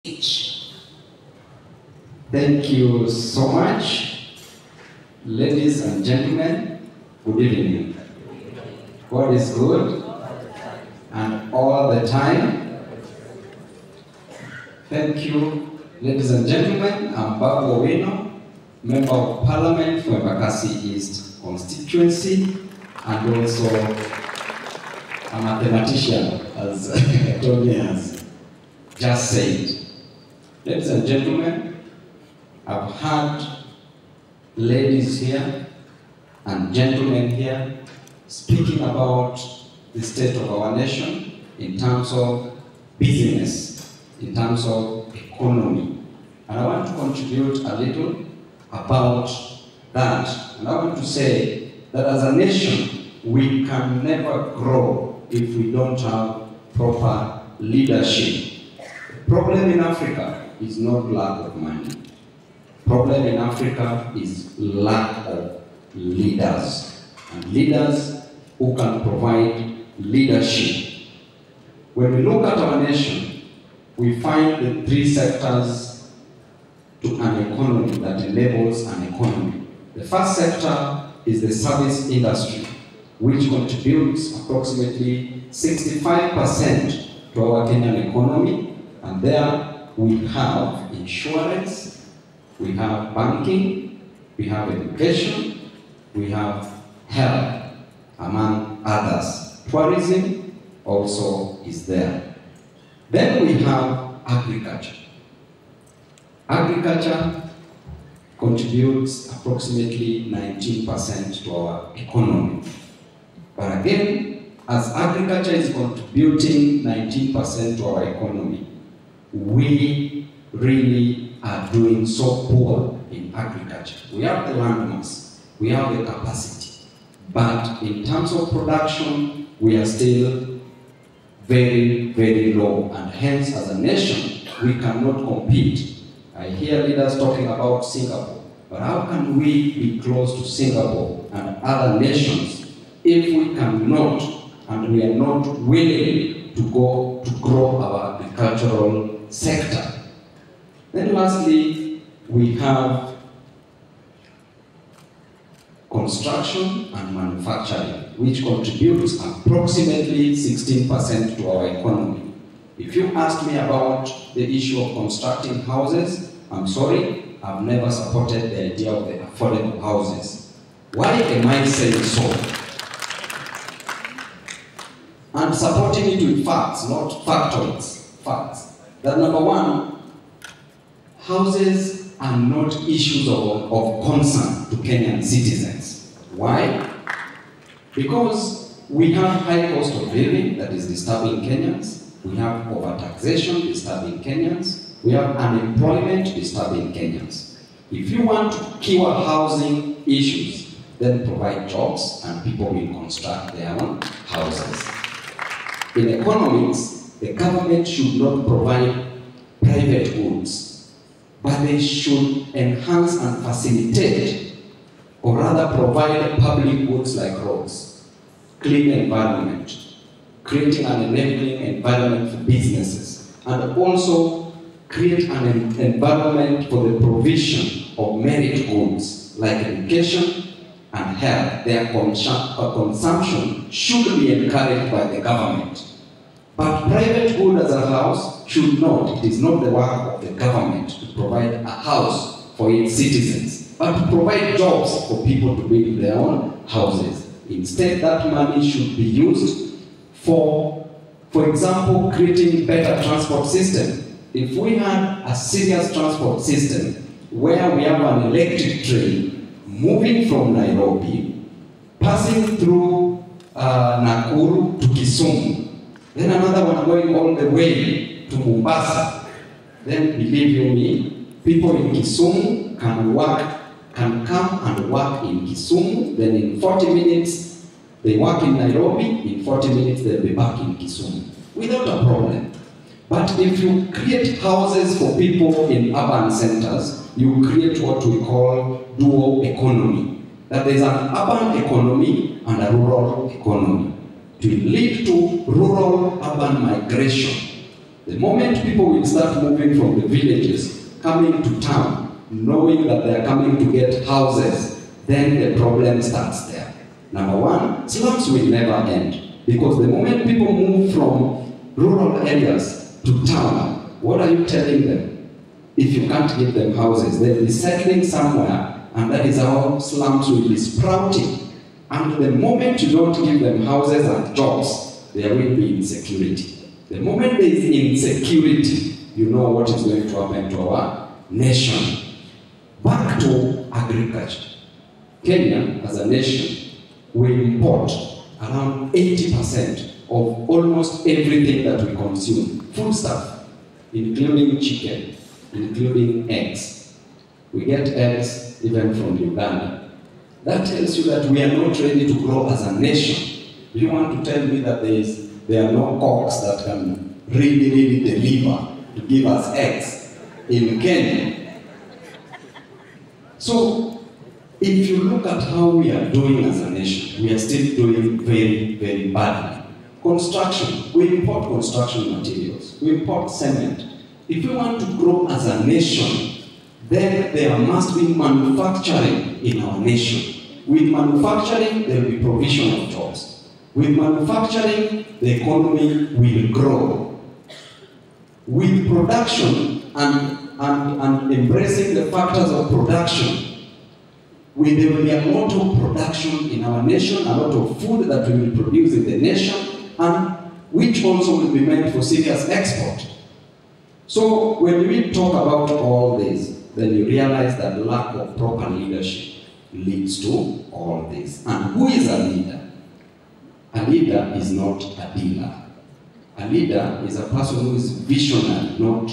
Thank you so much, ladies and gentlemen. Good evening. God is good, and all the time. Thank you, ladies and gentlemen. I'm Babu Owino, Member of Parliament for Embakasi East constituency, and also a mathematician, as Tony has just said. Ladies and gentlemen, I've had ladies here and gentlemen here speaking about the state of our nation in terms of business, in terms of economy. And I want to contribute a little about that. And I want to say that as a nation, we can never grow if we don't have proper leadership. The problem in Africa is not lack of money. Problem in Africa is lack of leaders, and leaders who can provide leadership. When we look at our nation, we find the three sectors to an economy that enables an economy. The first sector is the service industry, which contributes approximately 65% to our Kenyan economy, and there we have insurance, we have banking, we have education, we have health, among others. Tourism also is there. Then we have agriculture. Agriculture contributes approximately 19% to our economy. But again, as agriculture is contributing 19% to our economy, we really are doing so poor in agriculture. We have the land mass, we have the capacity, but in terms of production, we are still very, very low, and hence as a nation, we cannot compete. I hear leaders talking about Singapore, but how can we be close to Singapore and other nations if we cannot, and we are not willing to grow our agricultural sector? Then lastly, we have construction and manufacturing, which contributes approximately 16% to our economy. If you ask me about the issue of constructing houses, I'm sorry, I've never supported the idea of the affordable houses. Why am I saying so? I'm supporting it with facts, not factoids. Facts. That number one, houses are not issues of concern to Kenyan citizens. Why? Because we have high cost of living that is disturbing Kenyans. We have overtaxation disturbing Kenyans. We have unemployment disturbing Kenyans. If you want to cure housing issues, then provide jobs and people will construct their own houses. In economics, the government should not provide private goods, but they should enhance and facilitate, or rather provide public goods like roads, clean environment, creating an enabling environment for businesses, and also create an environment for the provision of merit goods like education and health. Their consumption should be encouraged by the government. But private good as a house should not. It is not the work of the government to provide a house for its citizens, but to provide jobs for people to build their own houses. Instead, that money should be used for example, creating better transport system. If we had a serious transport system where we have an electric train moving from Nairobi, passing through Nakuru to Kisumu, then another one going all the way to Mombasa, then believe you me, people in Kisumu can come and work in Kisumu, then in 40 minutes they work in Nairobi, in 40 minutes they'll be back in Kisumu, without a problem. But if you create houses for people in urban centers, you create what we call dual economy. That there's an urban economy and a rural economy. To lead to rural-urban migration, The moment people will start moving from the villages, coming to town, knowing that they are coming to get houses, then the problem starts there. Number one, slums will never end. Because the moment people move from rural areas to town, what are you telling them? If you can't give them houses, they'll be settling somewhere, and that is how slums will be sprouting. And the moment you don't give them houses and jobs, there will be insecurity. The moment there is insecurity, you know what is going to happen to our nation. Back to agriculture. Kenya, as a nation, will import around 80% of almost everything that we consume. Food stuff, including chicken, including eggs. We get eggs even from Uganda. That tells you that we are not ready to grow as a nation. Do you want to tell me that there are no cocks that can really deliver to give us eggs in Kenya? So, if you look at how we are doing as a nation, we are still doing very, very badly. Construction, we import construction materials, we import cement. If we want to grow as a nation, then there must be manufacturing in our nation. With manufacturing, there will be provision of jobs. With manufacturing, the economy will grow. With production and embracing the factors of production, there will be a lot of production in our nation, a lot of food that we will produce in the nation, and which also will be meant for serious export. So when we talk about all this, then you realize that lack of proper leadership leads to all this. And who is a leader? A leader is not a dealer. A leader is a person who is visionary, not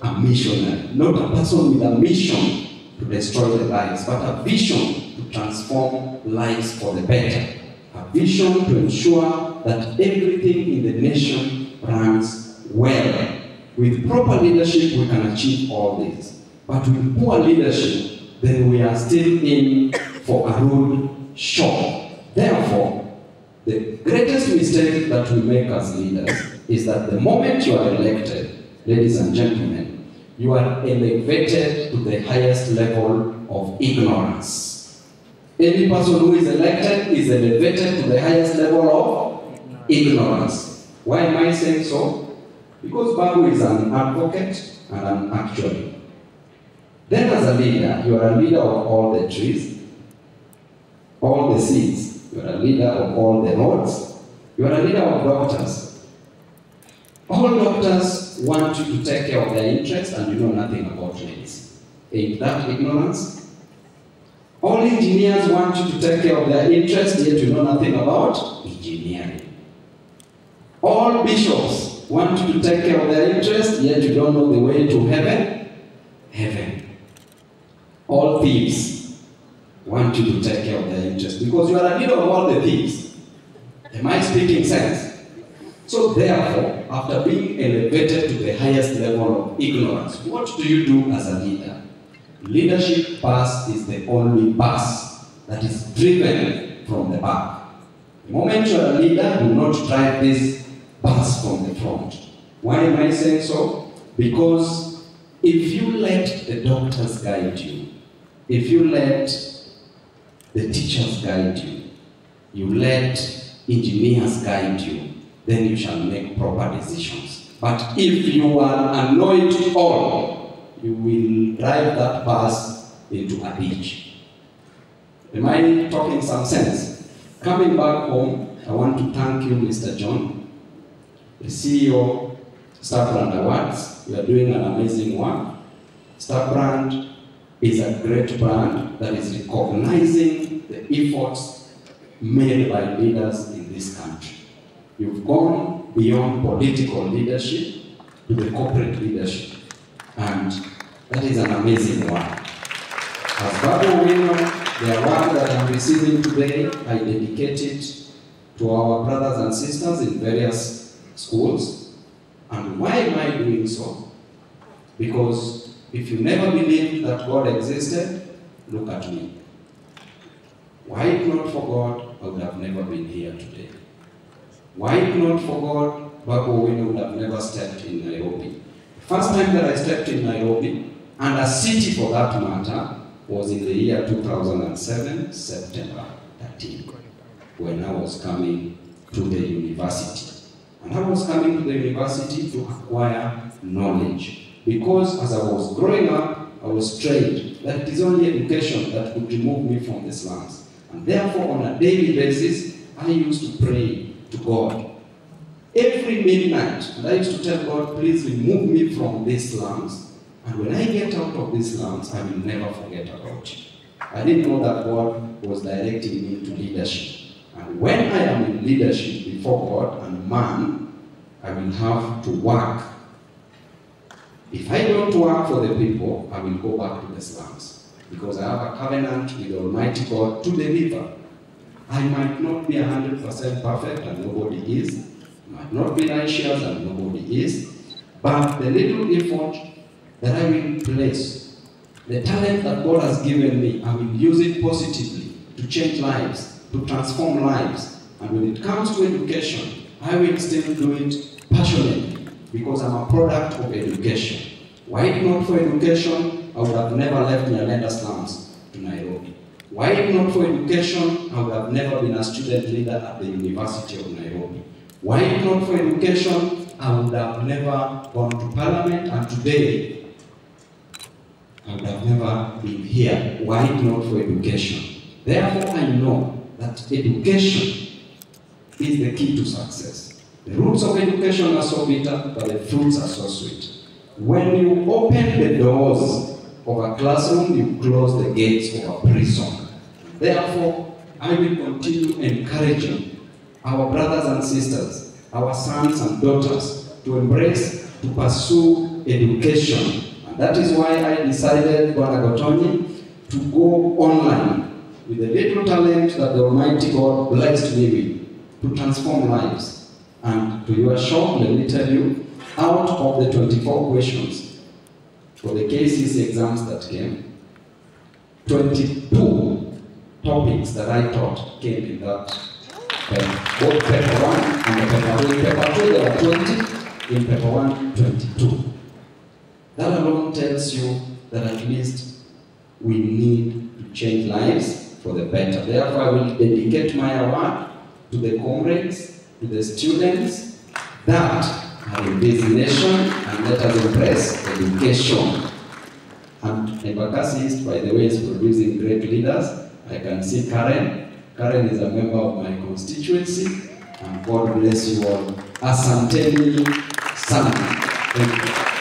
a missionary. Not a person with a mission to destroy the lives, but a vision to transform lives for the better. A vision to ensure that everything in the nation runs well. With proper leadership, we can achieve all this. But with poor leadership, then we are still in for a rude shock. Therefore, the greatest mistake that we make as leaders is that the moment you are elected, ladies and gentlemen, you are elevated to the highest level of ignorance. Any person who is elected is elevated to the highest level of ignorance. Why am I saying so? Because Babu is an advocate and an actuary. Then as a leader, you are a leader of all the trees, all the seeds. You are a leader of all the roads. You are a leader of doctors. All doctors want you to take care of their interests and you know nothing about medicine. Ain't that ignorance? All engineers want you to take care of their interests, yet you know nothing about engineering. All bishops want you to take care of their interests, yet you don't know the way to heaven. Heaven. All thieves want you to take care of their interests because you are a leader of all the thieves. Am I speaking sense? So therefore, after being elevated to the highest level of ignorance, what do you do as a leader? Leadership bus is the only bus that is driven from the back. The moment you are a leader, do not drive this bus from the front. Why am I saying so? Because if you let the doctors guide you, if you let the teachers guide you, you let engineers guide you, then you shall make proper decisions. But if you are annoyed all, you will drive that bus into a ditch. Am I talking some sense? Coming back home, I want to thank you, Mr. John, the CEO, Star Brand Awards. You are doing an amazing work. Star Brand is a great brand that is recognizing the efforts made by leaders in this country. You've gone beyond political leadership to the corporate leadership, and that is an amazing work. As Babu winner, the award that I'm receiving today, I dedicate it to our brothers and sisters in various schools. And why am I doing so? Because if you never believed that God existed, look at me. Why if not for God, I would have never been here today. Why if not for God, Babu Owino would have never stepped in Nairobi. The first time that I stepped in Nairobi, and a city for that matter, was in the year 2007, September 13, when I was coming to the university. And I was coming to the university to acquire knowledge. Because as I was growing up, I was trained that it is only education that could remove me from the slums. And therefore, on a daily basis, I used to pray to God. Every midnight, and I used to tell God, please remove me from these slums. And when I get out of these slums, I will never forget about you. I didn't know that God was directing me to leadership. And when I am in leadership before God and man, I will have to work. If I don't work for the people, I will go back to the slums. Because I have a covenant with Almighty God to deliver. I might not be 100% perfect, and nobody is. I might not be righteous, and nobody is. But the little effort that I will place, the talent that God has given me, I will use it positively to change lives, to transform lives. And when it comes to education, I will still do it passionately because I'm a product of education. Why not for education, I would have never left Nyalenda slums to Nairobi. Why not for education, I would have never been a student leader at the University of Nairobi. Why not for education, I would have never gone to Parliament, and today, I would have never been here. Why not for education? Therefore, I know that education is the key to success. The roots of education are so bitter, but the fruits are so sweet. When you open the doors of a classroom, you close the gates of a prison. Therefore, I will continue encouraging our brothers and sisters, our sons and daughters, to embrace, to pursue education. That is why I decided, Bwana Gotoni, to go online with the little talent that the Almighty God blessed me with, to transform lives. And to your shock, let me tell you, out of the 24 questions for the KCSE exams that came, 22 topics that I taught came in that paper. Both paper 1 and the paper 2. In paper 2 there were 20, in paper 1, 22. That alone tells you that at least we need to change lives for the better. Therefore, I will dedicate my award to the comrades, to the students that are in this nation, and let us embrace education. And Embakasi East, by the way, is producing great leaders. I can see Karen. Karen is a member of my constituency, and God bless you all. Asanteni sana. Thank you.